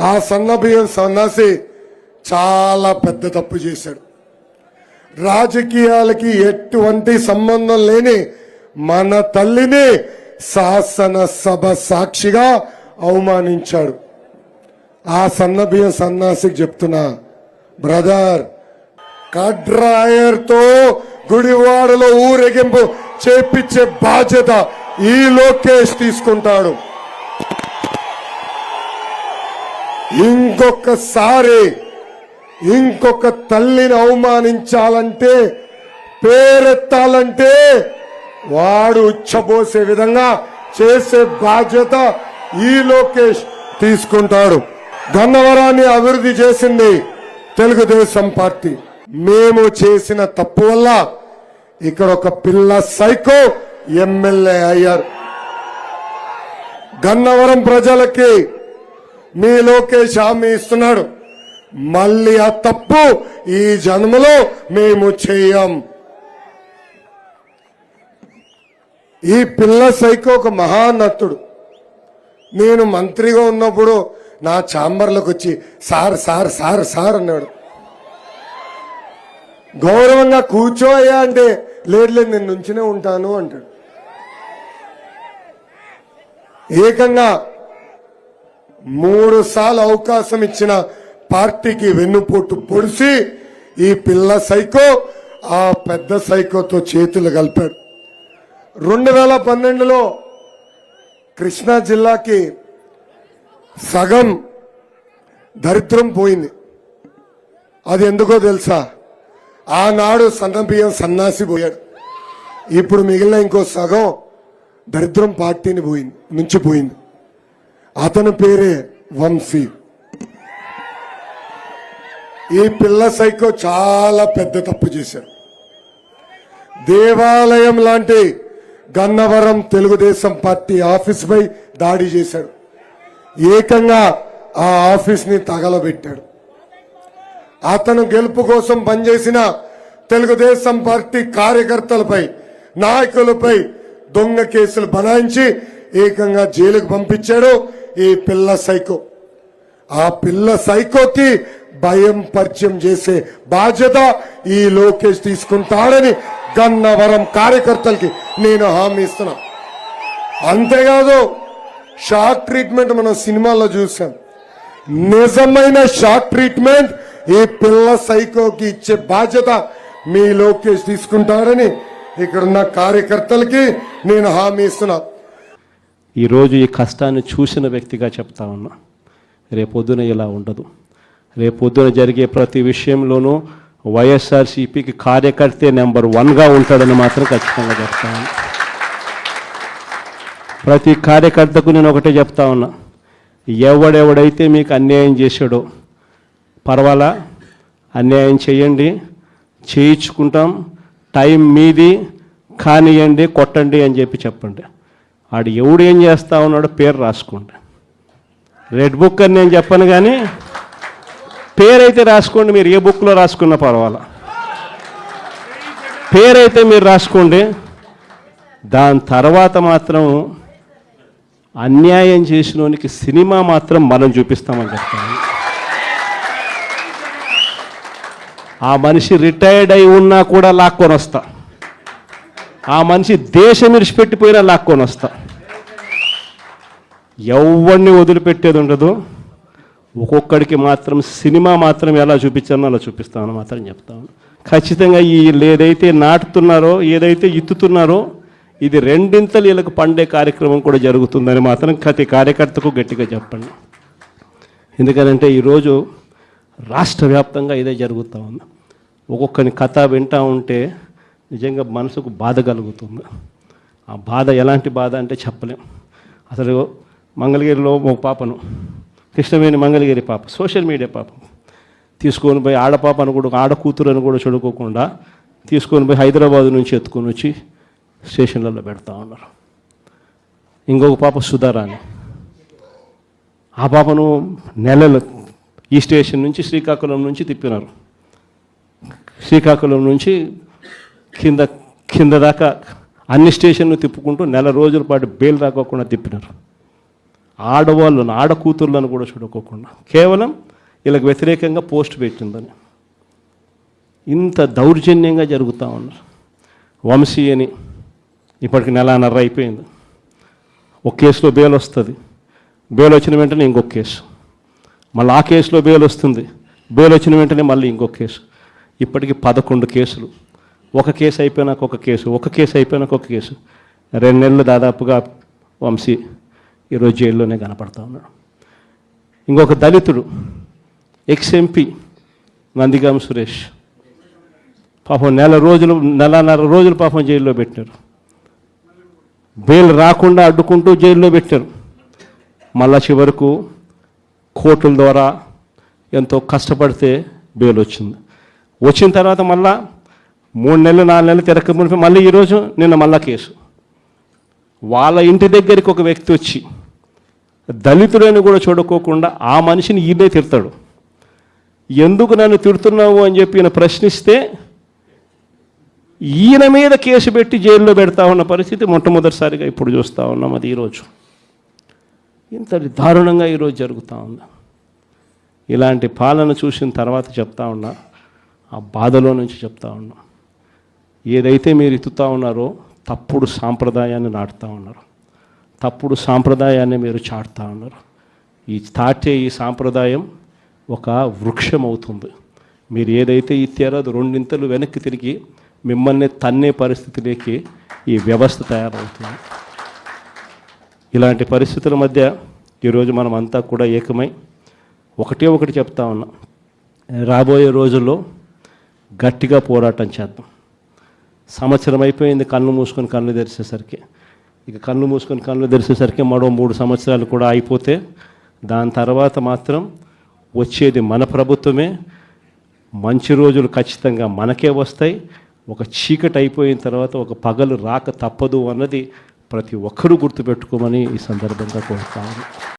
ఆ సన్నబియ్యం సన్నాసి చాలా పెద్ద తప్పు చేశాడు. రాజకీయాలకి ఎటువంటి సంబంధం లేని మన తల్లిని శాసనసభ సాక్షిగా అవమానించాడు. ఆ సన్నబియ్యం సన్నాసికి చెప్తున్నా, బ్రదర్, కడ్రాయర్తో గుడివాడలో ఊరేగింపు చేపించే బాధ్యత ఈ లోకేష్ తీసుకుంటాడు. ఇంకొకసారి ఇంకొక తల్లిని అవమానించాలంటే, పేరెత్తాలంటే వాడు ఉచ్చబోసే విధంగా చేసే బాధ్యత ఈ లోకేష్ తీసుకుంటాడు. గన్నవరాన్ని అభివృద్ధి చేసింది తెలుగుదేశం పార్టీ. మేము చేసిన తప్పు వల్ల ఇక్కడ ఒక పిల్ల సైకో ఎమ్మెల్యే అయ్యారు. గన్నవరం ప్రజలకి మీ లోకేష్ హామీ ఇస్తున్నాడు, మళ్ళీ ఆ తప్పు ఈ జన్మలో మేము చేయం. ఈ పిల్ల సైకో ఒక మహానటుడు. నేను మంత్రిగా ఉన్నప్పుడు నా ఛాంబర్లోకి వచ్చి సార్ సార్ సార్ సార్ అన్నాడు. గౌరవంగా కూర్చోయ్యా అంటే లేదు లేదు నేను నుంచినే ఉంటాను అంటాడు. ఏకంగా 3 సార్లు అవకాశం ఇచ్చిన పార్టీకి వెన్నుపోటు పొడిచి ఈ పిల్ల సైకో ఆ పెద్ద సైకోతో చేతులు కలిపాడు. 2012లో కృష్ణా జిల్లాకి సగం దరిద్రం పోయింది. అది ఎందుకో తెలుసా? ఆనాడు సన్నబియ్యం సన్నాసి పోయాడు. ఇప్పుడు మిగిలిన ఇంకో సగం దరిద్రం పార్టీని నుంచి పోయింది. అతని పేరే వంశీ. ఈ పిల్ల సైకో చాలా పెద్ద తప్పు చేశాడు. దేవాలయం లాంటి గన్నవరం తెలుగుదేశం పార్టీ ఆఫీస్ పై దాడి చేశాడు. ఏకంగా ఆ ఆఫీస్ ని తగలబెట్టాడు. అతను గెలుపు కోసం పనిచేసిన తెలుగుదేశం పార్టీ కార్యకర్తలపై, నాయకులపై దొంగ కేసులు బనాయించి ఏకంగా జైలుకు పంపించాడు ఈ పిల్ల సైకో. ఆ పిల్ల సైకోకి భయం పరిచయం చేసే బాధ్యత ఈ లోకేష్ తీసుకుంటాడని గన్నవరం కార్యకర్తలకి నేను హామీ ఇస్తున్నా. అంతేకాదు, షాక్ ట్రీట్మెంట్ మనం సినిమాల్లో చూసాం. నిజమైన షాక్ ట్రీట్మెంట్ ఈ పిల్ల సైకోకి ఇచ్చే బాధ్యత మీ లోకేష్ తీసుకుంటాడని ఇక్కడున్న కార్యకర్తలకి నేను హామీ ఇస్తున్నా. ఈరోజు ఈ కష్టాన్ని చూసిన వ్యక్తిగా చెప్తా ఉన్నా, రేపొద్దున ఇలా ఉండదు. రేపొద్దున జరిగే ప్రతి విషయంలోనూ వైఎస్ఆర్సీపీకి కార్యకర్తే నెంబర్ 1గా ఉంటాడని మాత్రం ఖచ్చితంగా చెప్తాను. ప్రతి కార్యకర్తకు నేను ఒకటే చెప్తా ఉన్నా, ఎవడెవడైతే మీకు అన్యాయం చేశాడో పర్వాలా, అన్యాయం చేయండి, చేయించుకుంటాం, టైం మీది, కానియండి, కొట్టండి అని చెప్పండి. ఆడు ఎవడు ఏం చేస్తా ఉన్నాడో పేరు రాసుకోండి. రెడ్ బుక్ అని నేను చెప్పను, కానీ పేరైతే రాసుకోండి. మీరు ఏ బుక్లో రాసుకున్నా పర్వాలా, పేరైతే మీరు రాసుకోండి. దాని తర్వాత మాత్రం అన్యాయం చేసినోనికి సినిమా మాత్రం మనం చూపిస్తామని చెప్తాను. ఆ మనిషి రిటైర్డ్ అయి ఉన్నా కూడా లాక్కొని వస్తా. ఆ మనిషి దేశం విడిచిపెట్టిపోయినా లాక్కొని వస్తా. ఎవరిని వదిలిపెట్టేది ఉండదు. ఒక్కొక్కడికి మాత్రం సినిమా మాత్రం ఎలా చూపించానో అలా చూపిస్తామని మాత్రం చెప్తాను. ఖచ్చితంగా వీళ్ళు ఏదైతే నాటుతున్నారో, ఏదైతే ఇత్తుతున్నారో, ఇది రెండింతలు వీళ్ళకు పండే కార్యక్రమం కూడా జరుగుతుందని మాత్రం ప్రతి కార్యకర్తకు గట్టిగా చెప్పండి. ఎందుకంటే ఈరోజు రాష్ట్ర వ్యాప్తంగా ఇదే జరుగుతూ ఉంది. ఒక్కొక్కని కథ వింటూ ఉంటే నిజంగా మనసుకు బాధ కలుగుతుంది. ఆ బాధ ఎలాంటి బాధ అంటే చెప్పలేం. అసలు మంగళగిరిలో ఒక పాపను, కృష్ణవేణి మంగళగిరి పాప, సోషల్ మీడియా పాప తీసుకొని పోయి, ఆడపాపను కూడా, ఆడ కూతురని కూడా చూడుకోకుండా తీసుకొని పోయి హైదరాబాద్ నుంచి ఎత్తుకొని వచ్చి స్టేషన్లలో పెడతా ఉన్నారు. ఇంకొక పాప సుధారాణి, ఆ పాపను నెలలు ఈ స్టేషన్ నుంచి శ్రీకాకుళం నుంచి తిప్పినారు. శ్రీకాకుళం నుంచి కింద దాకా అన్ని స్టేషన్లు తిప్పుకుంటూ 4 రోజుల పాటు బెయిల్ రాకోకుండా తిప్పినారు. ఆడవాళ్ళను ఆడకూతుర్లను కూడా చూడకోకుండా కేవలం వీళ్ళకి వ్యతిరేకంగా పోస్ట్ పెట్టిందని ఇంత దౌర్జన్యంగా జరుగుతూ ఉన్నారు. వంశీ అని ఇప్పటికి నెలన్నర అయిపోయింది. ఒక కేసులో బెయిల్ వస్తుంది, బెయిల్ వచ్చిన వెంటనే ఇంకొక కేసు, మళ్ళీ ఆ కేసులో బెయిల్ వస్తుంది, బెయిల్ వచ్చిన వెంటనే మళ్ళీ ఇంకొక కేసు. ఇప్పటికి 11 కేసులు. ఒక కేసు అయిపోయినాక ఒక కేసు, ఒక కేసు అయిపోయినాక ఒక కేసు. 2 నెలలు దాదాపుగా వంశీ ఈరోజు జైల్లోనే కనపడతా ఉన్నాడు. ఇంకొక దళితుడు ఎక్స్-ఎంపీ నందిగామ సురేష్ పాపం నెలన్నర రోజులు పాపం జైల్లో పెట్టారు. బెయిల్ రాకుండా అడ్డుకుంటూ జైల్లో పెట్టారు. మళ్ళా చివరకు కోర్టుల ద్వారా ఎంతో కష్టపడితే బెయిల్ వచ్చింది. వచ్చిన తర్వాత మళ్ళా 3 నెలలు 4 నెలలు తిరగకపోతే మళ్ళీ ఈరోజు నిన్న మళ్ళా కేసు. వాళ్ళ ఇంటి దగ్గరికి ఒక వ్యక్తి వచ్చి దళితులను కూడా చూడుకోకుండా ఆ మనిషిని ఈయనే తిడతాడు. ఎందుకు నన్ను తిడుతున్నావు అని చెప్పి ఈయన ప్రశ్నిస్తే ఈయన మీద కేసు పెట్టి జైల్లో పెడతా ఉన్న పరిస్థితి మొట్టమొదటిసారిగా ఇప్పుడు చూస్తూ ఉన్నాం. అది ఈరోజు ఇంత దారుణంగా ఈరోజు జరుగుతూ ఉంది. ఇలాంటి పాలన చూసిన తర్వాత చెప్తా ఉన్నా, ఆ బాధలో నుంచి చెప్తా ఉన్నా, ఏదైతే మీరు ఎత్తుతా ఉన్నారో తప్పుడు సాంప్రదాయాన్ని నాటుతూ ఉన్నారు, తప్పుడు సాంప్రదాయాన్ని మీరు చాటుతూ ఉన్నారు. ఈ సాంప్రదాయం ఒక వృక్షం అవుతుంది. మీరు ఏదైతే ఇచ్చారో అది 2 ఇంతలు వెనక్కి తిరిగి మిమ్మల్ని తన్నే పరిస్థితిలోకి ఈ వ్యవస్థ తయారవుతుంది. ఇలాంటి పరిస్థితుల మధ్య ఈరోజు మనం అంతా కూడా ఏకమై ఒకటి చెప్తా ఉన్నాం, రాబోయే రోజుల్లో గట్టిగా పోరాటం చేద్దాం. సంవత్సరం అయిపోయింది కళ్ళు మూసుకొని కళ్ళు తెరిచేసరికి. ఇక కళ్ళు మూసుకొని కళ్ళు తెరిచేసరికి మరో 3 సంవత్సరాలు కూడా అయిపోతే దాని తర్వాత మాత్రం వచ్చేది మన ప్రభుత్వమే. మంచి రోజులు ఖచ్చితంగా మనకే వస్తాయి. ఒక చీకటి అయిపోయిన తర్వాత ఒక పగలు రాక తప్పదు అన్నది ప్రతి ఒక్కరూ గుర్తుపెట్టుకోమని ఈ సందర్భంగా కోరుతాను.